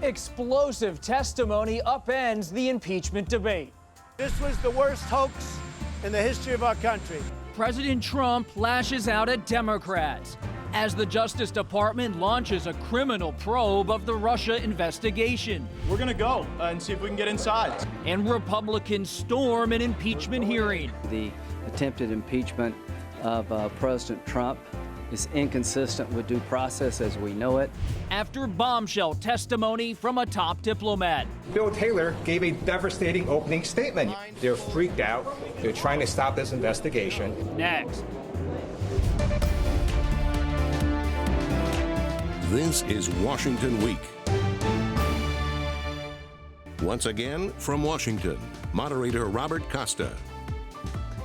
Explosive testimony upends the impeachment debate. This was the worst hoax in the history of our country. President Trump lashes out at Democrats as the Justice Department launches a criminal probe of the Russia investigation. We're going to go and see if we can get inside. And Republicans storm an impeachment hearing. The attempted impeachment of President Trump is inconsistent with due process as we know it. After bombshell testimony from a top diplomat. Bill Taylor gave a devastating opening statement. They're freaked out. They're trying to stop this investigation. Next. This is Washington Week. Once again, from Washington, moderator Robert Costa.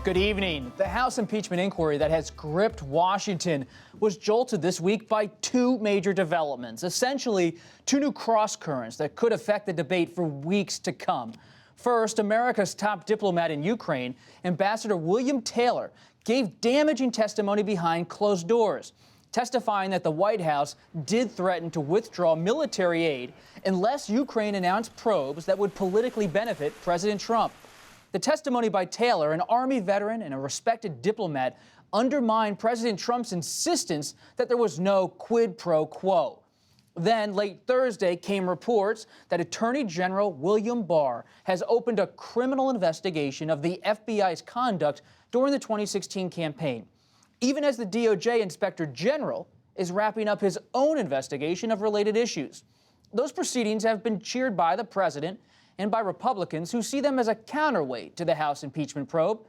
Good evening. The House impeachment inquiry that has gripped Washington was jolted this week by two major developments, essentially two new crosscurrents that could affect the debate for weeks to come. First, America's top diplomat in Ukraine, Ambassador William Taylor, gave damaging testimony behind closed doors, testifying that the White House did threaten to withdraw military aid unless Ukraine announced probes that would politically benefit President Trump. The testimony by Taylor, an Army veteran and a respected diplomat, undermined President Trump's insistence that there was no quid pro quo. Then, late Thursday, came reports that Attorney General William Barr has opened a criminal investigation of the FBI's conduct during the 2016 campaign, even as the DOJ Inspector General is wrapping up his own investigation of related issues. Those proceedings have been cheered by the president and by Republicans who see them as a counterweight to the House impeachment probe.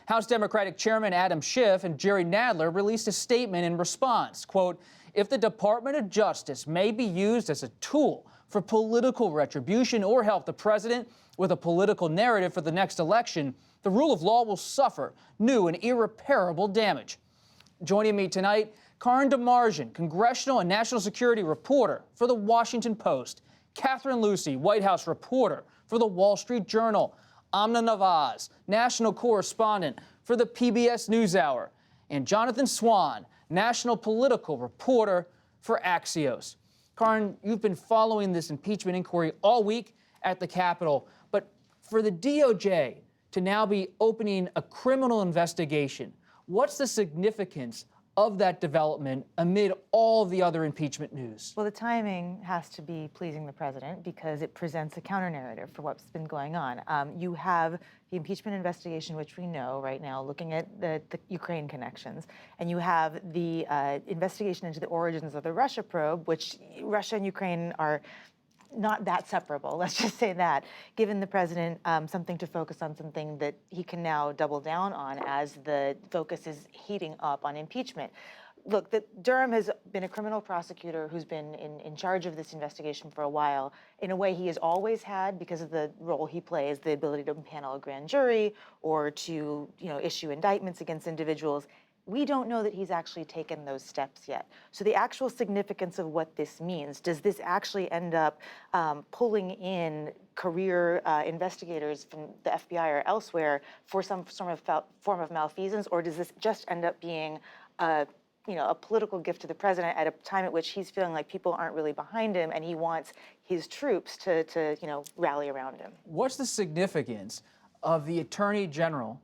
House Democratic Chairman Adam Schiff and Jerry Nadler released a statement in response, quote, "If the Department of Justice may be used as a tool for political retribution or help the president with a political narrative for the next election, the rule of law will suffer new and irreparable damage." Joining me tonight, Karin DeMargin, congressional and national security reporter for The Washington Post, Catherine Lucy, White House reporter for The Wall Street Journal, Amna Nawaz, national correspondent for the PBS NewsHour, and Jonathan Swan, national political reporter for Axios. Karin, you've been following this impeachment inquiry all week at the Capitol, but for the DOJ to now be opening a criminal investigation, what's the significance of that development amid all the other impeachment news? Well, the timing has to be pleasing the president because it presents a counter-narrative for what's been going on. You have the impeachment investigation, which we know right now, looking at the Ukraine connections, and you have the investigation into the origins of the Russia probe, which Russia and Ukraine are not that separable, let's just say that, given the president something to focus on, something that he can now double down on as the focus is heating up on impeachment. Look, Durham has been a criminal prosecutor who's been in charge of this investigation for a while. In a way, he has always had, because of the role he plays, the ability to impanel a grand jury or to issue indictments against individuals. We don't know that he's actually taken those steps yet. So the actual significance of what this means, does this actually end up pulling in career investigators from the FBI or elsewhere for some sort of form of malfeasance, or does this just end up being a political gift to the president at a time at which he's feeling like people aren't really behind him and he wants his troops to rally around him? What's the significance of the Attorney General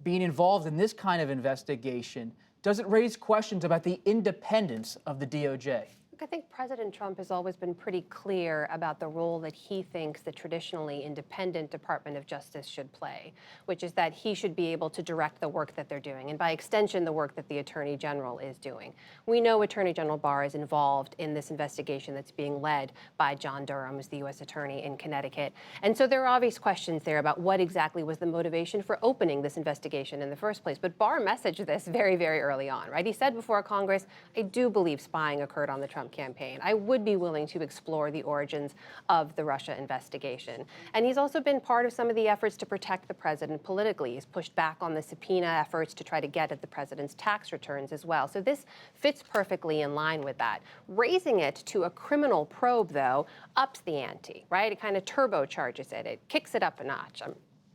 being involved in this kind of investigation? Does it raise questions about the independence of the DOJ? Look, I think President Trump has always been pretty clear about the role that he thinks the traditionally independent Department of Justice should play, which is that he should be able to direct the work that they're doing, and by extension, the work that the Attorney General is doing. We know Attorney General Barr is involved in this investigation that's being led by John Durham, who's the U.S. Attorney in Connecticut. And so there are obvious questions there about what exactly was the motivation for opening this investigation in the first place. But Barr messaged this very, very early on, right? He said before Congress, I do believe spying occurred on the Trump campaign. I would be willing to explore the origins of the Russia investigation. And he's also been part of some of the efforts to protect the president politically. He's pushed back on the subpoena efforts to try to get at the president's tax returns as well. So this fits perfectly in line with that. Raising it to a criminal probe, though, ups the ante, right? It kind of turbocharges it. It kicks it up a notch.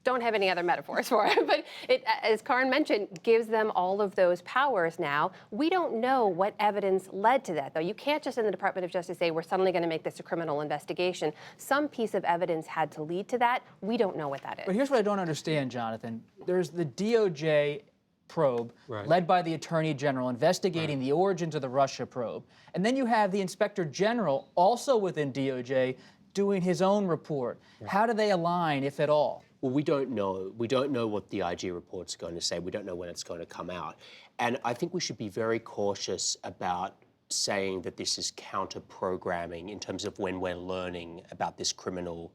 don't have any other metaphors for it, but it, as Karin mentioned, gives them all of those powers now. We don't know what evidence led to that, though. You can't just in the Department of Justice say, we're suddenly going to make this a criminal investigation. Some piece of evidence had to lead to that. We don't know what that is. But here's what I don't understand, Jonathan. There's the DOJ probe led by the Attorney General investigating the origins of the Russia probe. And then you have the Inspector General, also within DOJ, doing his own report. How do they align, if at all? Well, we don't know. We don't know what the IG report's going to say. We don't know when it's going to come out. And I think we should be very cautious about saying that this is counter-programming in terms of when we're learning about this criminal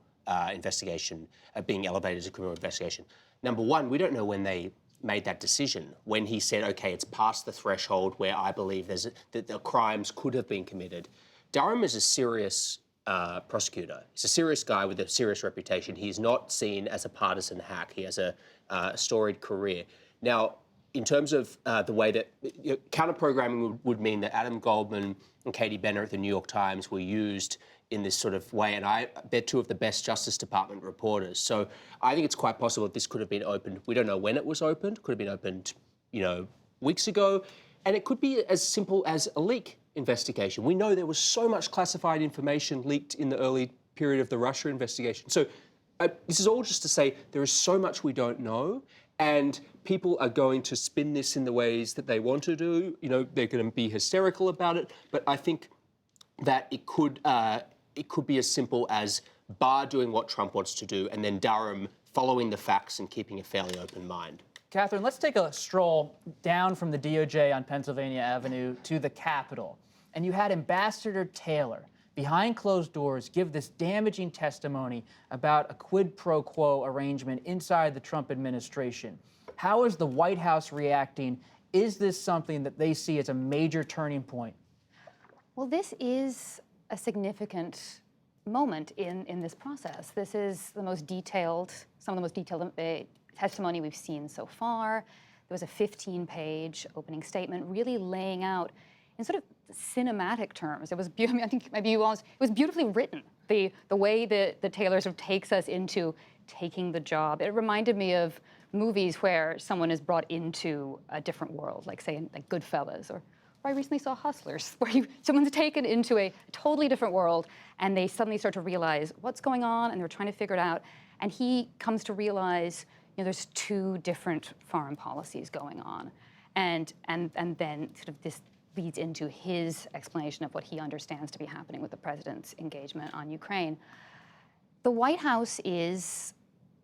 investigation being elevated as a criminal investigation. Number one, we don't know when they made that decision, when he said, okay, it's past the threshold where I believe that the crimes could have been committed. Durham is a serious prosecutor. He's a serious guy with a serious reputation. He's not seen as a partisan hack. He has a storied career. Now, in terms of the way that counter-programming would mean that Adam Goldman and Katie Benner at the New York Times were used in this sort of way, and they're two of the best Justice Department reporters. So I think it's quite possible that this could have been opened. We don't know when it was opened. Could have been opened, weeks ago, and it could be as simple as a leak investigation. We know there was so much classified information leaked in the early period of the Russia investigation. So this is all just to say there is so much we don't know, and people are going to spin this in the ways that they want to do. They're going to be hysterical about it. But I think that it could be as simple as Barr doing what Trump wants to do, and then Durham following the facts and keeping a fairly open mind. Catherine, let's take a stroll down from the DOJ on Pennsylvania Avenue to the Capitol. And you had Ambassador Taylor, behind closed doors, give this damaging testimony about a quid pro quo arrangement inside the Trump administration. How is the White House reacting? Is this something that they see as a major turning point? Well, this is a significant moment in this process. This is some of the most detailed testimony we've seen so far. There was a 15-page opening statement really laying out in sort of cinematic terms. It was, I think maybe it was beautifully written. The way that the Taylor sort of takes us into taking the job. It reminded me of movies where someone is brought into a different world, like say like Goodfellas, or I recently saw Hustlers, where someone's taken into a totally different world and they suddenly start to realize what's going on and they're trying to figure it out. And he comes to realize, there's two different foreign policies going on. And then sort of this leads into his explanation of what he understands to be happening with the president's engagement on Ukraine. The White House is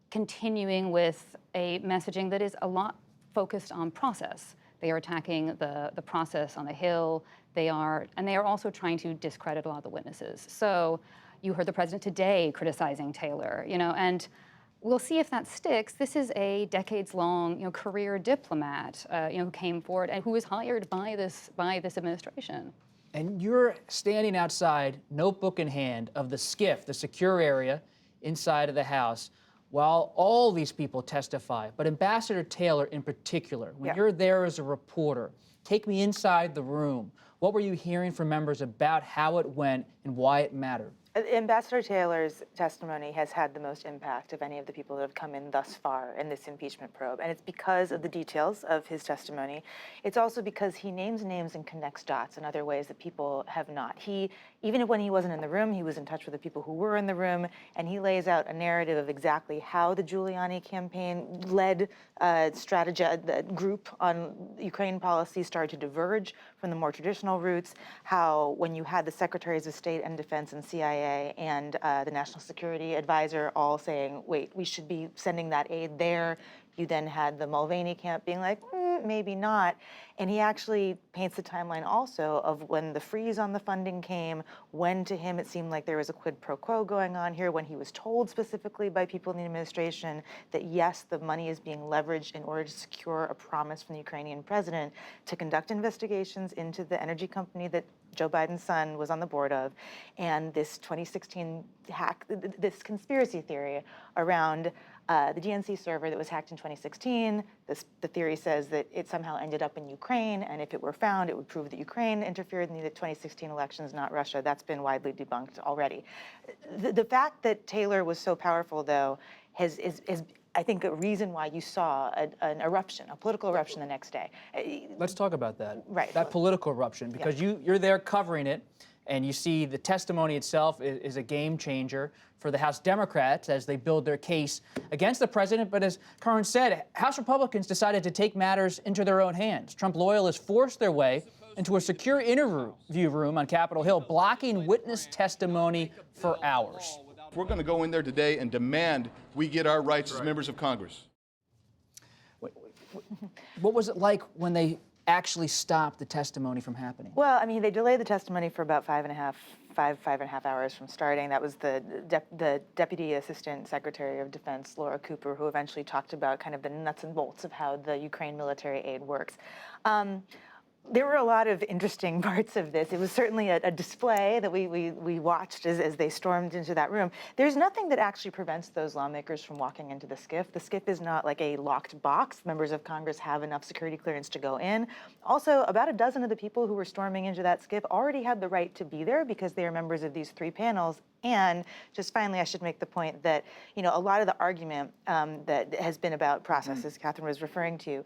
continuing with a messaging that is a lot focused on process. They are attacking the process on the Hill. They are also trying to discredit a lot of the witnesses. So you heard the president today criticizing Taylor, and we'll see if that sticks. This is a decades-long, career diplomat, who came forward and who was hired by this administration. And you're standing outside, notebook in hand, of the SCIF, the secure area inside of the House, while all these people testify. But Ambassador Taylor in particular, when you're there as a reporter, take me inside the room. What were you hearing from members about how it went and why it mattered? Ambassador Taylor's testimony has had the most impact of any of the people that have come in thus far in this impeachment probe. And it's because of the details of his testimony. It's also because he names names and connects dots in other ways that people have not. Even when he wasn't in the room, he was in touch with the people who were in the room, and he lays out a narrative of exactly how the Giuliani campaign led the group on Ukraine policy started to diverge from the more traditional routes, how when you had the Secretaries of State and Defense and CIA and the National Security Advisor all saying, wait, we should be sending that aid there, you then had the Mulvaney camp being like, maybe not. And he actually paints the timeline also of when the freeze on the funding came, when to him it seemed like there was a quid pro quo going on here, when he was told specifically by people in the administration that yes, the money is being leveraged in order to secure a promise from the Ukrainian president to conduct investigations into the energy company that Joe Biden's son was on the board of, and this 2016 hack, this conspiracy theory around the DNC server that was hacked in 2016. The theory says that it somehow ended up in Ukraine, and if it were found, it would prove that Ukraine interfered in the 2016 elections, not Russia. That's been widely debunked already. The fact that Taylor was so powerful, though, is I think a reason why you saw an eruption, a political eruption the next day. Let's talk about that. Right. That political eruption, because you're there covering it, and you see the testimony itself is a game changer for the House Democrats as they build their case against the president. But as Karin said, House Republicans decided to take matters into their own hands. Trump loyalists forced their way into a secure interview room on Capitol Hill, blocking witness testimony for hours. We're going to go in there today and demand we get our rights as members of Congress. What was it like when they actually stopped the testimony from happening? Well, I mean, they delayed the testimony for about five and a half hours from starting. That was the Deputy Assistant Secretary of Defense, Laura Cooper, who eventually talked about kind of the nuts and bolts of how the Ukraine military aid works. There were a lot of interesting parts of this. It was certainly a display that we watched as they stormed into that room. There's nothing that actually prevents those lawmakers from walking into the SCIF. The SCIF is not like a locked box. Members of Congress have enough security clearance to go in. Also, about a dozen of the people who were storming into that SCIF already had the right to be there because they are members of these 3 panels. And just finally, I should make the point that, you know, a lot of the argument that has been about process, as Catherine was referring to,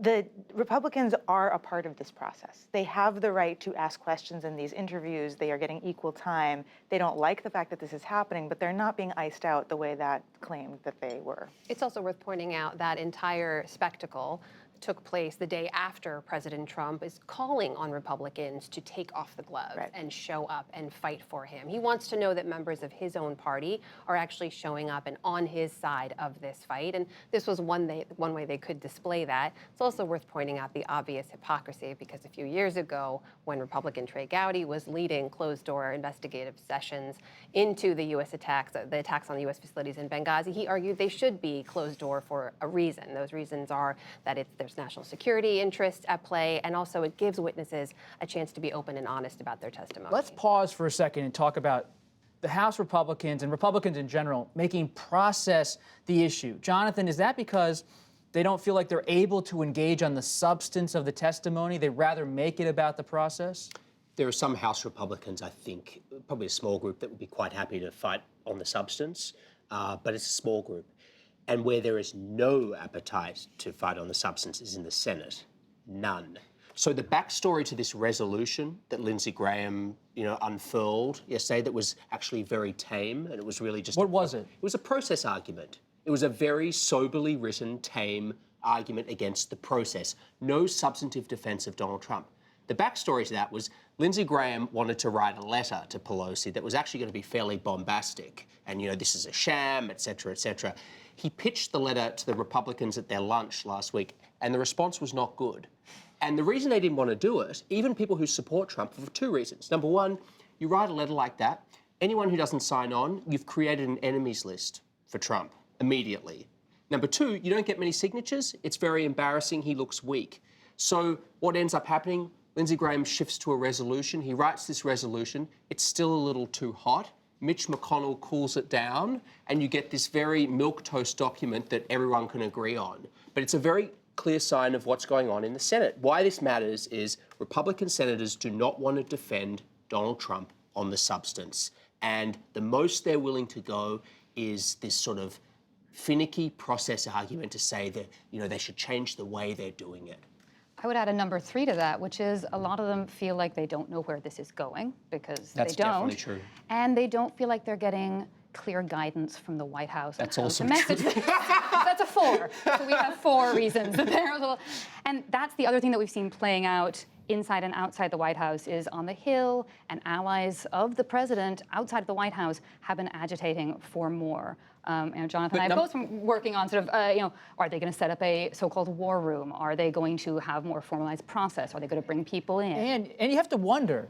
the Republicans are a part of this process. They have the right to ask questions in these interviews. They are getting equal time. They don't like the fact that this is happening, but they're not being iced out the way that claimed that they were. It's also worth pointing out that entire spectacle took place the day after President Trump is calling on Republicans to take off the gloves and show up and fight for him. He wants to know that members of his own party are actually showing up and on his side of this fight. And this was one way they could display that. It's also worth pointing out the obvious hypocrisy, because a few years ago, when Republican Trey Gowdy was leading closed-door investigative sessions into the U.S. attacks, the attacks on the U.S. facilities in Benghazi, he argued they should be closed door for a reason. Those reasons are that there's national security interests at play, and also it gives witnesses a chance to be open and honest about their testimony. Let's pause for a second and talk about the House Republicans and Republicans in general making process the issue. Jonathan, is that because they don't feel like they're able to engage on the substance of the testimony? They'd rather make it about the process? There are some House Republicans, I think, probably a small group, that would be quite happy to fight on the substance, but it's a small group. And where there is no appetite to fight on the substance is in the Senate. None. So the backstory to this resolution that Lindsey Graham, unfurled yesterday, that was actually very tame, and it was really just... What was it? It was a process argument. It was a very soberly written, tame argument against the process. No substantive defense of Donald Trump. The backstory to that was Lindsey Graham wanted to write a letter to Pelosi that was actually going to be fairly bombastic. And, this is a sham, et cetera, et cetera. He pitched the letter to the Republicans at their lunch last week, and the response was not good. And the reason they didn't want to do it, even people who support Trump, for 2 reasons. Number one, you write a letter like that, anyone who doesn't sign on, you've created an enemies list for Trump immediately. Number two, you don't get many signatures. It's very embarrassing. He looks weak. So what ends up happening, Lindsey Graham shifts to a resolution. He writes this resolution. It's still a little too hot. Mitch McConnell cools it down, and you get this very milquetoast document that everyone can agree on. But it's a very clear sign of what's going on in the Senate. Why this matters is Republican senators do not want to defend Donald Trump on the substance. And the most they're willing to go is this sort of finicky process argument to say that, they should change the way they're doing it. I would add a number 3 to that, which is a lot of them feel like they don't know where this is going because That's they don't. Definitely true. And they don't feel like they're getting clear guidance from the White House. That's also true. That's a 4. So we have 4 reasons that they're a little... And that's the other thing that we've seen playing out inside and outside the White House is on the Hill, and allies of the president outside of the White House have been agitating for more. Jonathan and I have both been working on sort of, are they going to set up a so-called war room? Are they going to have more formalized process? Are they going to bring people in? And you have to wonder,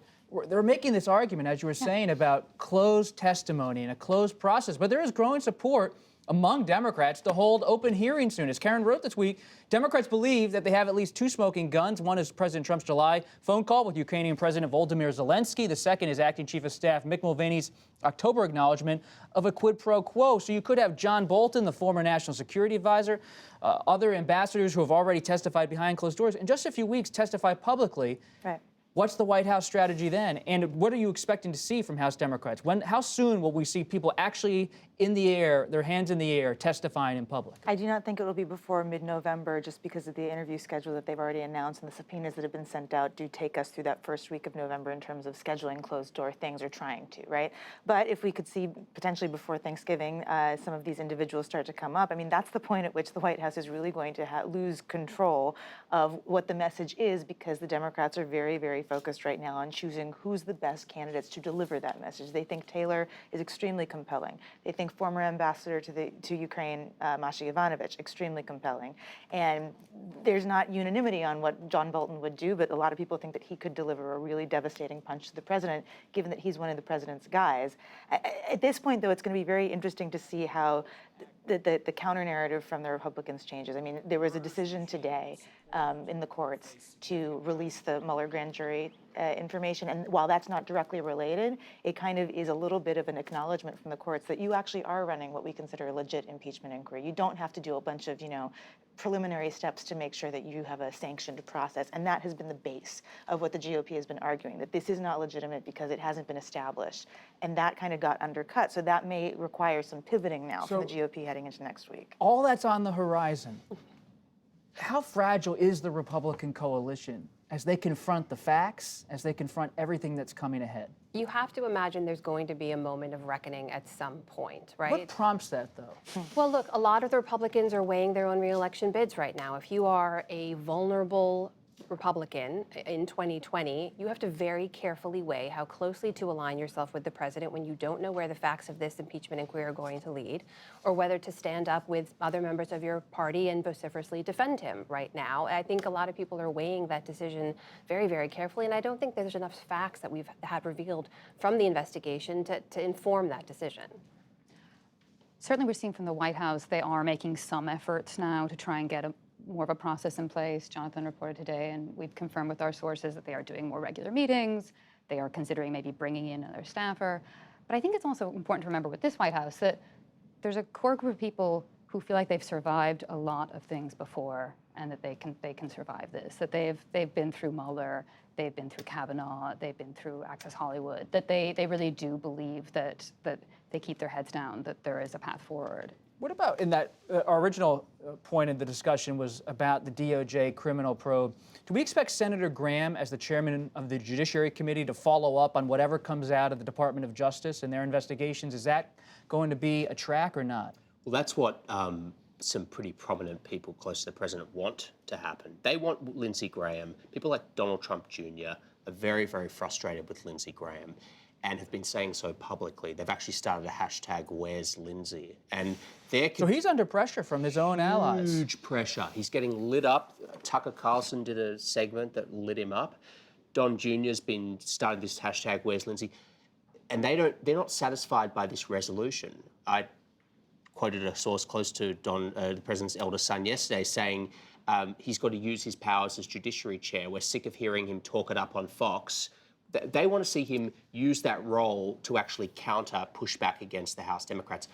they're making this argument, as you were saying, about closed testimony and a closed process, but there is growing support among Democrats to hold open hearings soon. As Karen wrote this week, Democrats believe that they have at least 2 smoking guns. One is President Trump's July phone call with Ukrainian President Volodymyr Zelensky. The second is Acting Chief of Staff Mick Mulvaney's October acknowledgement of a quid pro quo. So you could have John Bolton, the former National Security Advisor, other ambassadors who have already testified behind closed doors, in just a few weeks testify publicly. Right. What's the White House strategy then? And what are you expecting to see from House Democrats? How soon will we see people actually in the air, their hands in the air, testifying in public? I do not think it will be before mid-November, just because of the interview schedule that they've already announced, and the subpoenas that have been sent out do take us through that first week of November in terms of scheduling closed-door things, or trying to, right? But if we could see potentially before Thanksgiving some of these individuals start to come up, I mean, that's the point at which the White House is really going to lose control of what the message is, because the Democrats are very, very focused right now on choosing who's the best candidates to deliver that message. They think Taylor is extremely compelling. They think former ambassador to Ukraine, Masha Yovanovitch, extremely compelling. And there's not unanimity on what John Bolton would do, but a lot of people think that he could deliver a really devastating punch to the president, given that he's one of the president's guys. At this point, though, it's going to be very interesting to see how the counter-narrative from the Republicans changes. I mean, there was a decision today in the courts to release the Mueller grand jury information, and while that's not directly related, it kind of is a little bit of an acknowledgement from the courts that you actually are running what we consider a legit impeachment inquiry. You don't have to do a bunch of, preliminary steps to make sure that you have a sanctioned process, and that has been the base of what the GOP has been arguing, that this is not legitimate because it hasn't been established, and that kind of got undercut. So that may require some pivoting now from the GOP heading into next week. All that's on the horizon. How fragile is the Republican coalition as they confront the facts, as they confront everything that's coming ahead? You have to imagine there's going to be a moment of reckoning at some point, right? What prompts that, though? Well, look, a lot of the Republicans are weighing their own re-election bids right now. If you are a vulnerable Republican in 2020, you have to very carefully weigh how closely to align yourself with the president when you don't know where the facts of this impeachment inquiry are going to lead, or whether to stand up with other members of your party and vociferously defend him right now. I think a lot of people are weighing that decision very, very carefully, and I don't think there's enough facts that we've had revealed from the investigation to inform that decision. Certainly we're seeing from the White House they are making some efforts now to try and get more of a process in place. Jonathan reported today, and we've confirmed with our sources that they are doing more regular meetings. They are considering maybe bringing in another staffer. But I think it's also important to remember with this White House that there's a core group of people who feel like they've survived a lot of things before, and that they can survive this. That they've been through Mueller, they've been through Kavanaugh, they've been through Access Hollywood. That they really do believe that they keep their heads down, that there is a path forward. What about in that our original point in the discussion was about the DOJ criminal probe? Do we expect Senator Graham, as the chairman of the Judiciary Committee, to follow up on whatever comes out of the Department of Justice and their investigations? Is that going to be a track or not? Well, that's what some pretty prominent people close to the president want to happen. They want Lindsey Graham. People like Donald Trump Jr. are very, very frustrated with Lindsey Graham, and have been saying so publicly. They've actually started a hashtag, Where's Lindsey? And so he's under pressure from his own allies. Huge pressure. He's getting lit up. Tucker Carlson did a segment that lit him up. Don Jr.'s been starting this hashtag, Where's Lindsey? And they're not satisfied by this resolution. I quoted a source close to the president's eldest son yesterday saying he's got to use his powers as Judiciary Chair. We're sick of hearing him talk it up on Fox. They want to see him use that role to actually push back against the House Democrats.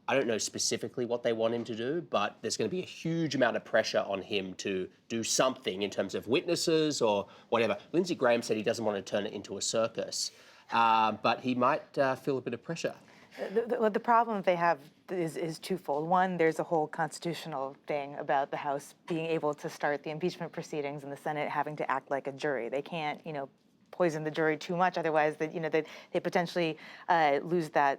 I don't know specifically what they want him to do, but there's going to be a huge amount of pressure on him to do something in terms of witnesses or whatever. Lindsey Graham said he doesn't want to turn it into a circus, but he might feel a bit of pressure. The problem they have is twofold. One, there's a whole constitutional thing about the House being able to start the impeachment proceedings and the Senate having to act like a jury. They can't, poison the jury too much, otherwise they potentially lose that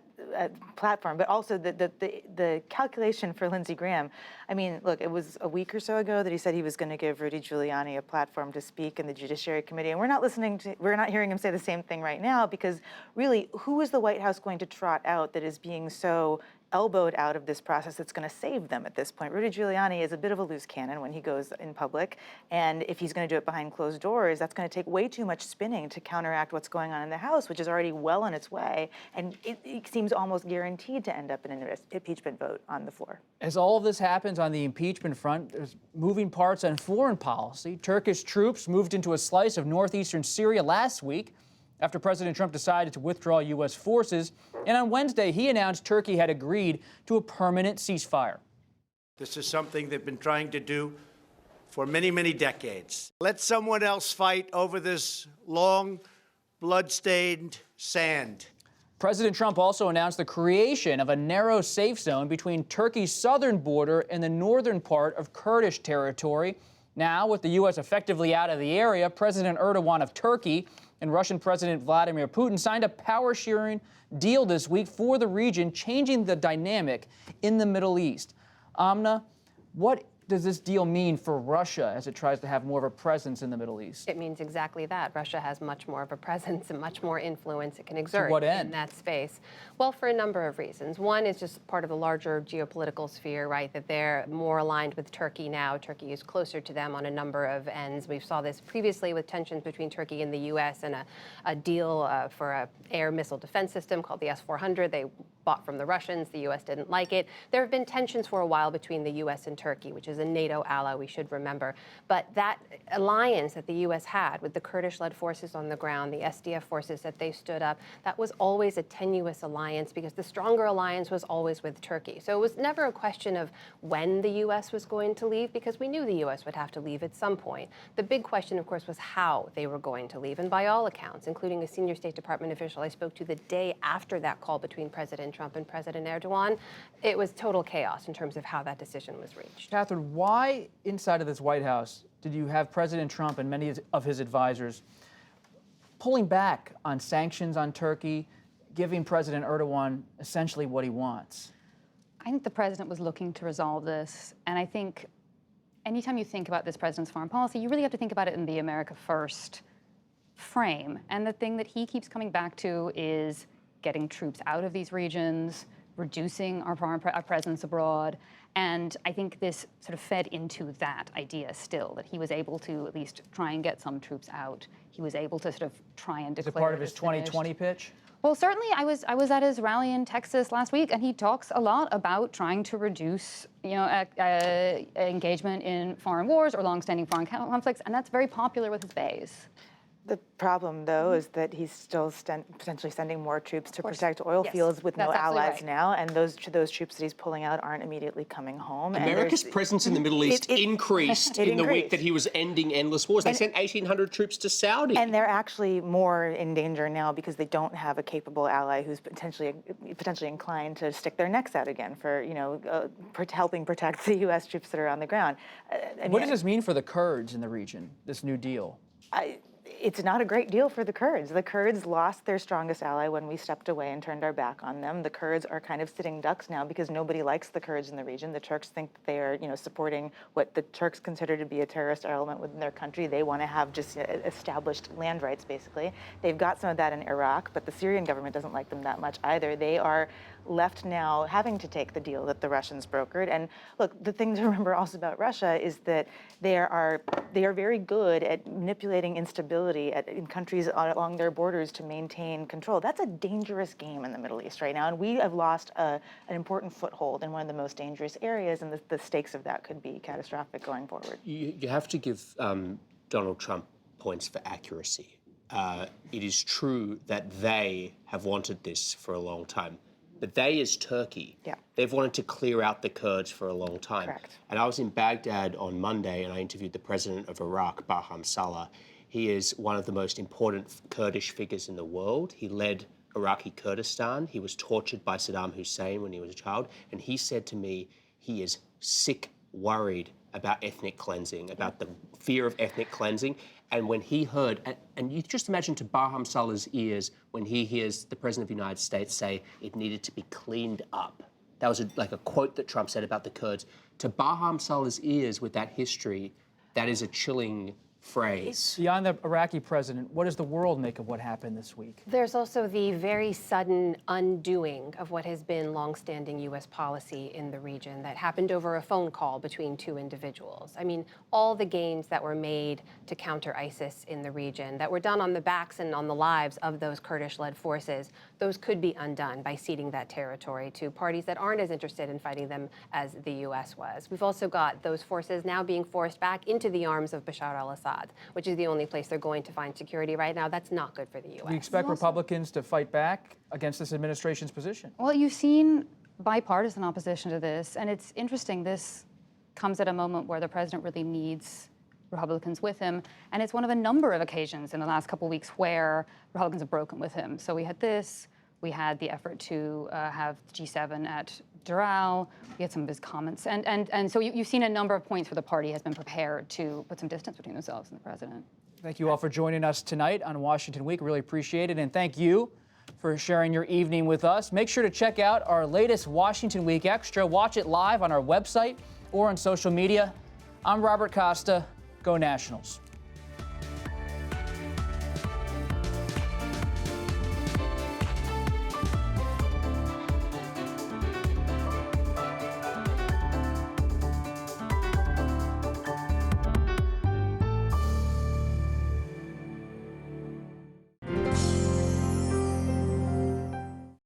platform. But also the calculation for Lindsey Graham, I mean, look, it was a week or so ago that he said he was going to give Rudy Giuliani a platform to speak in the Judiciary Committee, and we're not hearing him say the same thing right now, because really, who is the White House going to trot out that is being so elbowed out of this process that's going to save them at this point? Rudy Giuliani is a bit of a loose cannon when he goes in public, and if he's going to do it behind closed doors, that's going to take way too much spinning to counteract what's going on in the House, which is already well on its way, and it seems almost guaranteed to end up in an impeachment vote on the floor. As all of this happens on the impeachment front, there's moving parts on foreign policy. Turkish troops moved into a slice of northeastern Syria last week after President Trump decided to withdraw U.S. forces. And on Wednesday, he announced Turkey had agreed to a permanent ceasefire. This is something they've been trying to do for many, many decades. Let someone else fight over this long, blood-stained sand. President Trump also announced the creation of a narrow safe zone between Turkey's southern border and the northern part of Kurdish territory. Now, with the U.S. effectively out of the area, President Erdogan of Turkey and Russian President Vladimir Putin signed a power-sharing deal this week for the region, changing the dynamic in the Middle East. Amna, what does this deal mean for Russia as it tries to have more of a presence in the Middle East? It means exactly that. Russia has much more of a presence and much more influence it can exert To what end? in that space. Well, for a number of reasons. One is just part of the larger geopolitical sphere, right, that they're more aligned with Turkey now. Turkey is closer to them on a number of ends. We saw this previously with tensions between Turkey and the U.S. and a deal for an air missile defense system called the S-400. They bought from the Russians. The U.S. didn't like it. There have been tensions for a while between the U.S. and Turkey, which is a NATO ally, we should remember. But that alliance that the U.S. had with the Kurdish-led forces on the ground, the SDF forces that they stood up, that was always a tenuous alliance because the stronger alliance was always with Turkey. So it was never a question of when the U.S. was going to leave because we knew the U.S. would have to leave at some point. The big question, of course, was how they were going to leave. And by all accounts, including a senior State Department official I spoke to the day after that call between President Trump and President Erdogan, it was total chaos in terms of how that decision was reached. Catherine, why inside of this White House did you have President Trump and many of his advisors pulling back on sanctions on Turkey, giving President Erdogan essentially what he wants? I think the president was looking to resolve this, and I think anytime you think about this president's foreign policy, you really have to think about it in the America First frame. And the thing that he keeps coming back to is getting troops out of these regions, reducing our presence abroad. And I think this sort of fed into that idea still, that he was able to at least try and get some troops out. He was able to sort of try and declare Is it part of his this finished. 2020 pitch? Well, certainly I was at his rally in Texas last week, and he talks a lot about trying to reduce, engagement in foreign wars or longstanding foreign conflicts, and that's very popular with his base. The problem, though, is that he's still potentially sending more troops to protect oil fields with no That's absolutely allies right. now, and those troops that he's pulling out aren't immediately coming home. America's presence in the Middle East increased in the week that he was ending endless wars. They sent 1,800 troops to Saudi. And they're actually more in danger now because they don't have a capable ally who's potentially inclined to stick their necks out again for, helping protect the U.S. troops that are on the ground. What does this mean for the Kurds in the region, this new deal? It's not a great deal for the Kurds. The Kurds lost their strongest ally when we stepped away and turned our back on them. The Kurds are kind of sitting ducks now because nobody likes the Kurds in the region. The Turks think that they are, supporting what the Turks consider to be a terrorist element within their country. They want to have just established land rights, basically. They've got some of that in Iraq, but the Syrian government doesn't like them that much either. They are left now having to take the deal that the Russians brokered. And look, the thing to remember also about Russia is that they are very good at manipulating instability in countries along their borders to maintain control. That's a dangerous game in the Middle East right now, and we have lost an important foothold in one of the most dangerous areas, and the stakes of that could be catastrophic going forward. You have to give Donald Trump points for accuracy. It is true that they have wanted this for a long time. But they, as Turkey, they've wanted to clear out the Kurds for a long time. Correct. And I was in Baghdad on Monday, and I interviewed the president of Iraq, Barham Saleh. He is one of the most important Kurdish figures in the world. He led Iraqi Kurdistan. He was tortured by Saddam Hussein when he was a child. And he said to me, he is sick, worried about ethnic cleansing, about the fear of ethnic cleansing. And when he heard, and you just imagine to Barham Saleh's ears when he hears the President of the United States say it needed to be cleaned up. That was like a quote that Trump said about the Kurds. To Barham Saleh's ears with that history, that is a chilling phrase. Beyond the Iraqi president, what does the world make of what happened this week? There's also the very sudden undoing of what has been longstanding U.S. policy in the region that happened over a phone call between two individuals. I mean, all the gains that were made to counter ISIS in the region that were done on the backs and on the lives of those Kurdish-led forces, those could be undone by ceding that territory to parties that aren't as interested in fighting them as the U.S. was. We've also got those forces now being forced back into the arms of Bashar al-Assad, which is the only place they're going to find security right now. That's not good for the U.S. Do you expect Republicans to fight back against this administration's position? Well, you've seen bipartisan opposition to this, and it's interesting, this comes at a moment where the president really needs Republicans with him. And it's one of a number of occasions in the last couple of weeks where Republicans have broken with him. So we had this, we had the effort to have G7 at Doral, we had some of his comments. And so you've seen a number of points where the party has been prepared to put some distance between themselves and the president. Thank you all for joining us tonight on Washington Week. Really appreciate it. And thank you for sharing your evening with us. Make sure to check out our latest Washington Week Extra. Watch it live on our website or on social media. I'm Robert Costa. Go Nationals.